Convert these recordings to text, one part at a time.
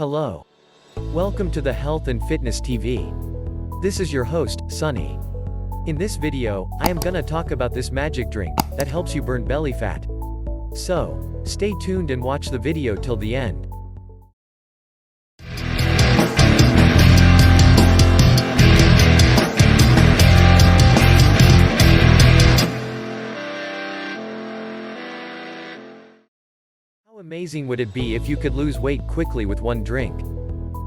Hello. Welcome to the Health and Fitness TV. This is your host, Sunny. In this video, I am gonna talk about this magic drink that helps you burn belly fat. So, stay tuned and watch the video till the end. How amazing would it be if you could lose weight quickly with one drink?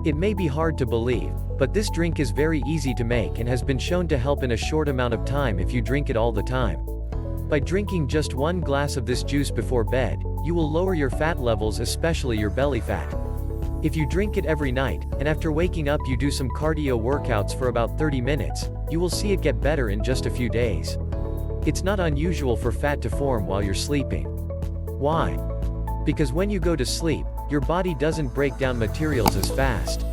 It may be hard to believe, but this drink is very easy to make and has been shown to help in a short amount of time if you drink it all the time. By drinking just one glass of this juice before bed, you will lower your fat levels, especially your belly fat. If you drink it every night, and after waking up you do some cardio workouts for about 30 minutes, you will see it get better in just a few days. It's not unusual for fat to form while you're sleeping. Why? Because when you go to sleep, your body doesn't break down materials as fast.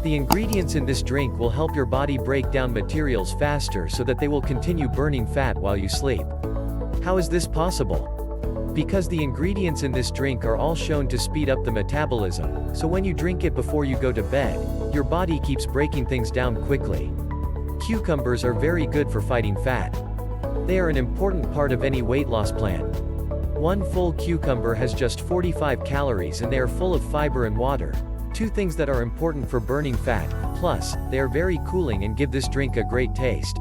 The ingredients in this drink will help your body break down materials faster so that they will continue burning fat while you sleep. How is this possible? Because the ingredients in this drink are all shown to speed up the metabolism, so when you drink it before you go to bed, your body keeps breaking things down quickly. Cucumbers are very good for fighting fat. They are an important part of any weight loss plan. One full cucumber has just 45 calories and they are full of fiber and water, two things that are important for burning fat, plus, they are very cooling and give this drink a great taste.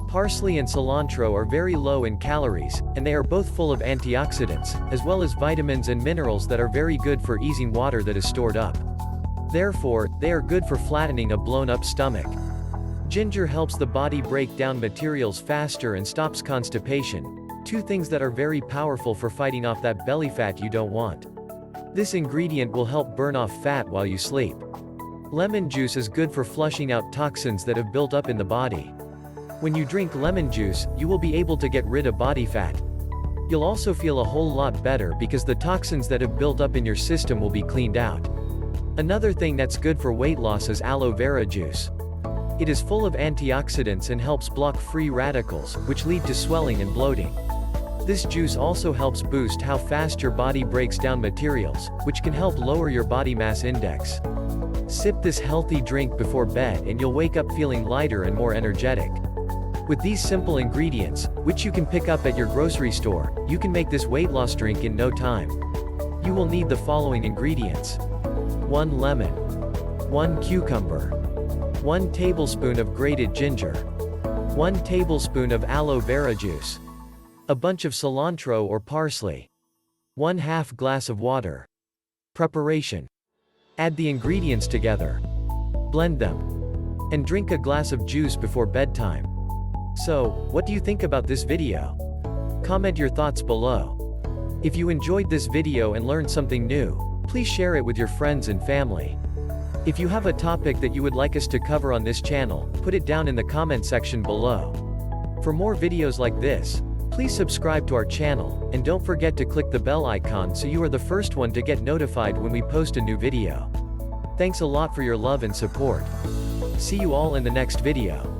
Parsley and cilantro are very low in calories, and they are both full of antioxidants, as well as vitamins and minerals that are very good for easing water that is stored up. Therefore, they are good for flattening a blown-up stomach. Ginger helps the body break down materials faster and stops constipation. Two things that are very powerful for fighting off that belly fat you don't want. This ingredient will help burn off fat while you sleep. Lemon juice is good for flushing out toxins that have built up in the body. When you drink lemon juice, you will be able to get rid of body fat. You'll also feel a whole lot better because the toxins that have built up in your system will be cleaned out. Another thing that's good for weight loss is aloe vera juice. It is full of antioxidants and helps block free radicals, which lead to swelling and bloating. This juice also helps boost how fast your body breaks down materials, which can help lower your body mass index. Sip this healthy drink before bed and you'll wake up feeling lighter and more energetic. With these simple ingredients, which you can pick up at your grocery store, you can make this weight loss drink in no time. You will need the following ingredients: 1 lemon, 1 cucumber, 1 tablespoon of grated ginger, 1 tablespoon of aloe vera juice, a bunch of cilantro or parsley, 1/2 glass of water. Preparation: add the ingredients together, blend them, and drink a glass of juice before bedtime. So, what do you think about this video? Comment your thoughts below. If you enjoyed this video and learned something new, please share it with your friends and family. If you have a topic that you would like us to cover on this channel, put it down in the comment section below. For more videos like this, please subscribe to our channel, and don't forget to click the bell icon so you are the first one to get notified when we post a new video. Thanks a lot for your love and support. See you all in the next video.